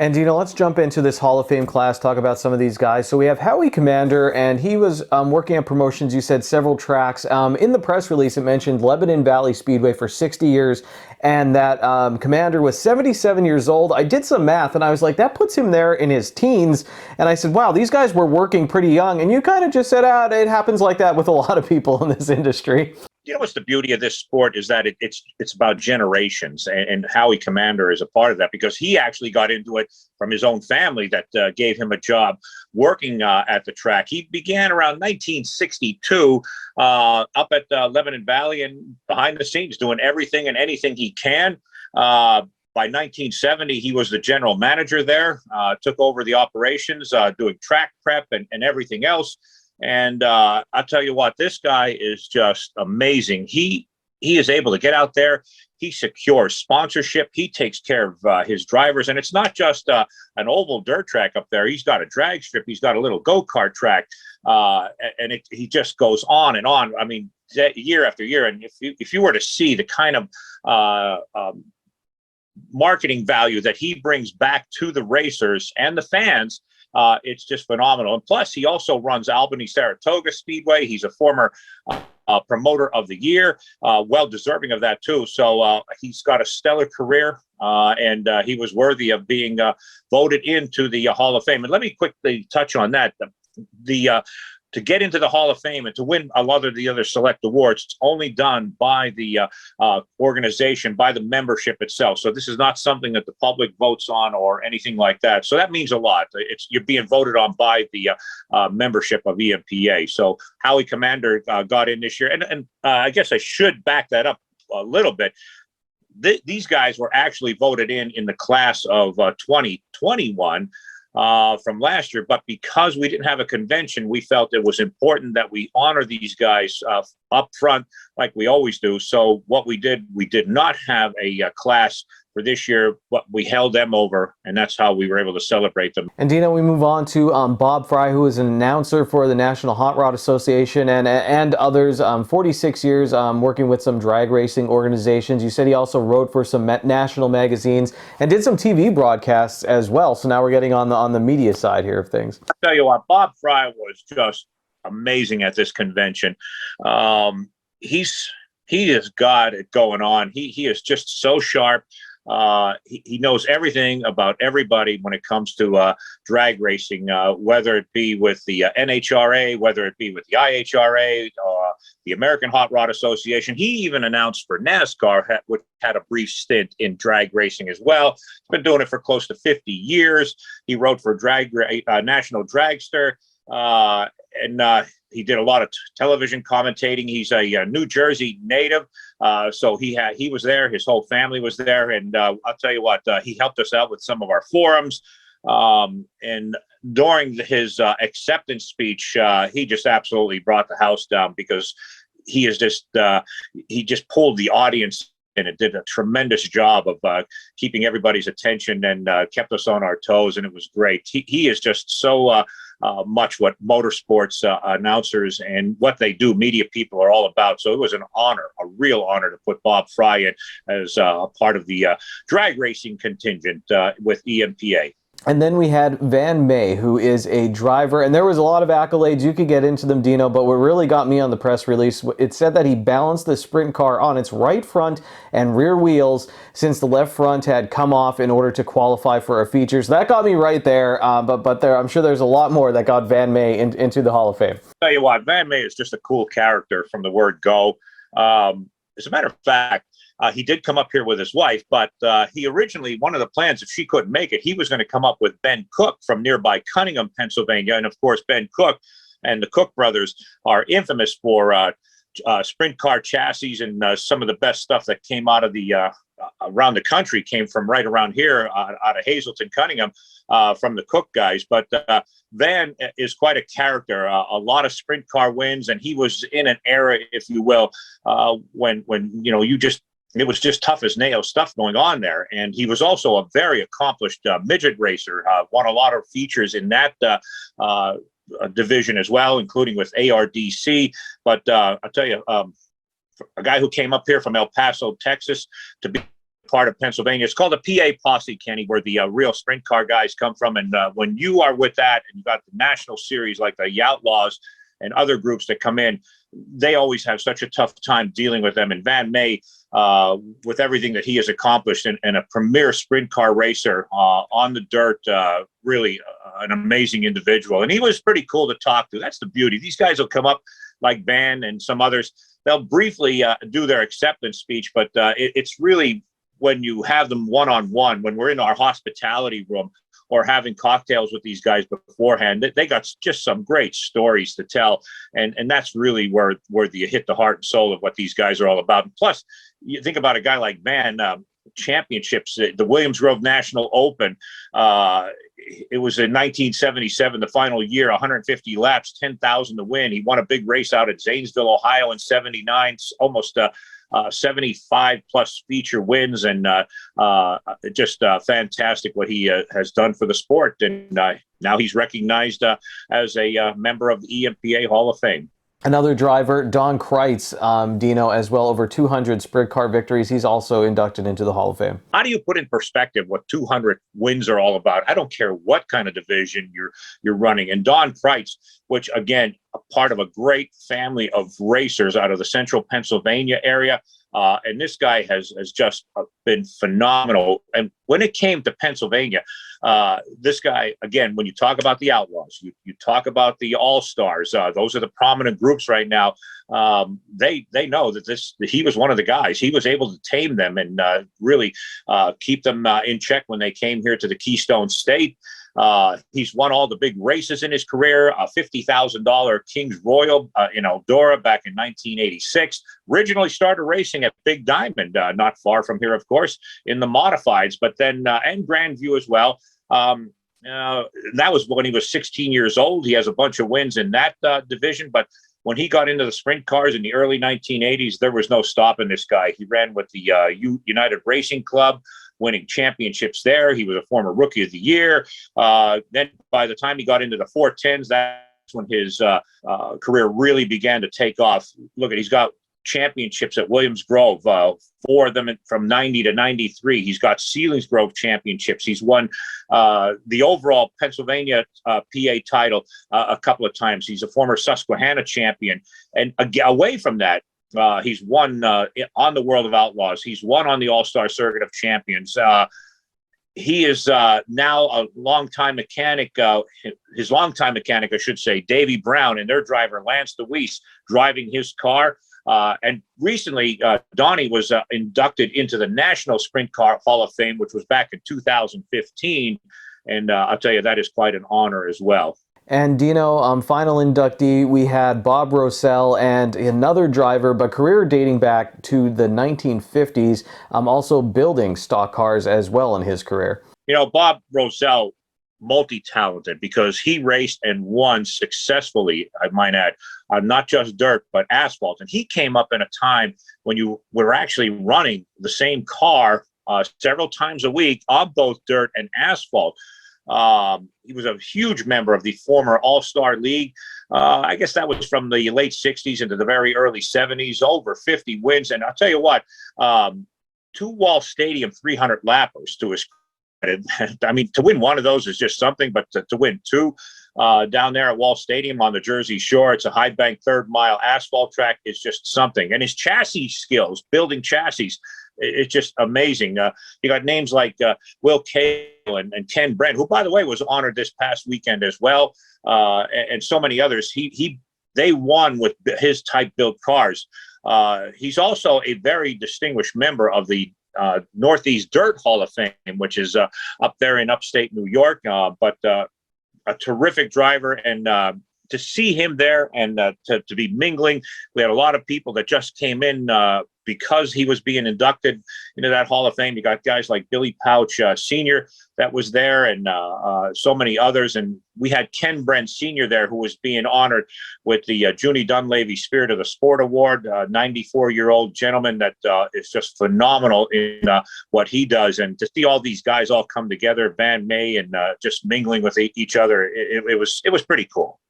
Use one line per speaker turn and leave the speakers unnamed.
And, let's jump into this Hall of Fame class, talk about some of these guys. So we have Howie Commander, and he was working on promotions, you said several tracks. In the press release, it mentioned Lebanon Valley Speedway for 60 years, and that Commander was 77 years old. I did some math, and I was like, that puts him there in his teens. And I said, wow, these guys were working pretty young. And you kind of just said, it happens like that with a lot of people in this industry.
You know what's the beauty of this sport is that it's about generations, and Howie Commander is a part of that because he actually got into it from his own family that gave him a job working at the track. He began around 1962 up at Lebanon Valley and behind the scenes doing everything and anything he can. By 1970, he was the general manager there, took over the operations, doing track prep and everything else. And I'll tell you what, this guy is just amazing. He is able to get out there. He secures sponsorship. He takes care of his drivers. And it's not just an oval dirt track up there. He's got a drag strip. He's got a little go-kart track. And he just goes on and on. I mean, year after year. And if you were to see the kind of marketing value that he brings back to the racers and the fans, it's just phenomenal. And plus, he also runs Albany Saratoga Speedway. He's a former promoter of the year, well deserving of that too. So he's got a stellar career, and he was worthy of being voted into the Hall of Fame. And let me quickly touch on that. To get into the Hall of Fame and to win a lot of the other select awards, it's only done by the organization, by the membership itself. So this is not something that the public votes on or anything like that. So that means a lot. You're being voted on by the membership of EMPA. So Howie Commander got in this year. And I guess I should back that up a little bit. These guys were actually voted in the class of 2021. From last year, but because we didn't have a convention, we felt it was important that we honor these guys up front like we always do. So what we did not have a class for this year, but we held them over, and that's how we were able to celebrate them.
And Dino, we move on to Bob Fry, who is an announcer for the National Hot Rod Association and others. 46 years working with some drag racing organizations. You said he also wrote for some national magazines and did some TV broadcasts as well. So now we're getting on the media side here of things.
I'll tell you what, Bob Fry was just amazing at this convention. He has got it going on. He is just so sharp. He knows everything about everybody when it comes to drag racing, whether it be with the NHRA, whether it be with the IHRA, the American Hot Rod Association. He even announced for NASCAR, which had a brief stint in drag racing as well. He's been doing it for close to 50 years. He wrote for National Dragster, and he did a lot of television commentating. He's a New Jersey native, so he was there. His whole family was there, and I'll tell you what, he helped us out with some of our forums. And during his acceptance speech, he just absolutely brought the house down because he just pulled the audience. And it did a tremendous job of keeping everybody's attention and kept us on our toes, and it was great. He is just so much what motorsports announcers and what they do, media people, are all about. So it was an honor, a real honor, to put Bob Fry in as part of the drag racing contingent with EMPA.
And then we had Van May, who is a driver, and there was a lot of accolades. You could get into them, Dino, but what really got me on the press release, it said that he balanced the sprint car on its right front and rear wheels since the left front had come off in order to qualify for a feature. So that got me right there, but I'm sure there's a lot more that got Van May into the Hall of Fame.
I'll tell you what, Van May is just a cool character from the word go. As a matter of fact, he did come up here with his wife, but he originally, one of the plans, if she couldn't make it, he was going to come up with Ben Cook from nearby Cunningham, Pennsylvania. And of course, Ben Cook and the Cook brothers are infamous for sprint car chassis, and some of the best stuff that came out of the around the country came from right around here out of Hazleton, Cunningham, from the Cook guys. But Van is quite a character, a lot of sprint car wins, and he was in an era, if you will, when it was just tough as nails stuff going on there. And he was also a very accomplished midget racer, won a lot of features in that division as well, including with ARDC. But I'll tell you, a guy who came up here from El Paso, Texas, to part of Pennsylvania. It's called a PA posse, Kenny, where the real sprint car guys come from. And when you are with that, and you got the national series like the Outlaws and other groups that come in, they always have such a tough time dealing with them. And Van May, with everything that he has accomplished, and a premier sprint car racer on the dirt, really an amazing individual. And he was pretty cool to talk to. That's the beauty. These guys will come up like Van and some others. They'll briefly do their acceptance speech, but it's really when you have them one-on-one, when we're in our hospitality room or having cocktails with these guys beforehand, they got just some great stories to tell. And that's really where you hit the heart and soul of what these guys are all about. And plus, you think about a guy like Van, championships, the Williams Grove National Open. It was in 1977, the final year, 150 laps, 10,000 to win. He won a big race out at Zanesville, Ohio in 79, almost 75 plus feature wins, and just fantastic what he has done for the sport. And now he's recognized as a member of the EMPA Hall of Fame.
Another driver, Don Kreitz, Dino, as well, over 200 sprint car victories. He's also inducted into the Hall of Fame. How
do you put in perspective what 200 wins are all about? I don't care what kind of division you're running. And Don Kreitz, which, again, a part of a great family of racers out of the central Pennsylvania area. And this guy has just been phenomenal. And when it came to Pennsylvania, this guy, again, when you talk about the Outlaws, you talk about the All-Stars, those are the prominent groups right now. They know that he was one of the guys. He was able to tame them and really keep them in check when they came here to the Keystone State. He's won all the big races in his career, a $50,000 Kings Royal in Eldora back in 1986. Originally started racing at Big Diamond, not far from here, of course, in the modifieds, but then, and Grandview as well. That was when he was 16 years old. He has a bunch of wins in that division, but when he got into the sprint cars in the early 1980s, there was no stopping this guy. He ran with the United Racing Club, winning championships there. He was a former Rookie of the Year. Then by the time he got into the 410s, that's when his career really began to take off. Look, he's got championships at Williams Grove, 4 of them from 90 to 93. He's got Selinsgrove championships. He's won the overall Pennsylvania PA title a couple of times. He's a former Susquehanna champion. And away from that, he's won on the World of Outlaws. He's won on the All-Star Circuit of Champions. He is now a longtime mechanic, his longtime mechanic, I should say, Davey Brown, and their driver, Lance DeWeese, driving his car. And recently, Donnie was inducted into the National Sprint Car Hall of Fame, which was back in 2015. And I'll tell you, that is quite an honor as well.
And Dino, final inductee, we had Bob Rozelle and another driver, but career dating back to the 1950s, also building stock cars as well in his career.
You know, Bob Rozelle, multi-talented, because he raced and won successfully, I might add, not just dirt, but asphalt. And he came up in a time when you were actually running the same car several times a week on both dirt and asphalt. He was a huge member of the former All-Star League. I guess that was from the late 60s into the very early 70s, over 50 wins. And I'll tell you what, 2 Wall Stadium 300 lappers to his credit. I mean, to win one of those is just something, but to win 2 down there at Wall Stadium on the Jersey Shore, it's a high bank 3rd mile asphalt track, is just something. And his chassis skills, building chassis, it's just amazing. You got names like Will Cale and Ken Brent, who, by the way, was honored this past weekend as well, and so many others. They won with his type-built cars. He's also a very distinguished member of the Northeast Dirt Hall of Fame, which is up there in upstate New York, but a terrific driver. And to see him there and to be mingling, we had a lot of people that just came in because he was being inducted into that Hall of Fame. You got guys like Billy Pouch Sr. that was there, and so many others. And we had Ken Brent Sr. there, who was being honored with the Junie Dunleavy Spirit of the Sport Award, 94-year-old gentleman that is just phenomenal in what he does. And to see all these guys all come together, Van May, and just mingling with each other, it was pretty cool.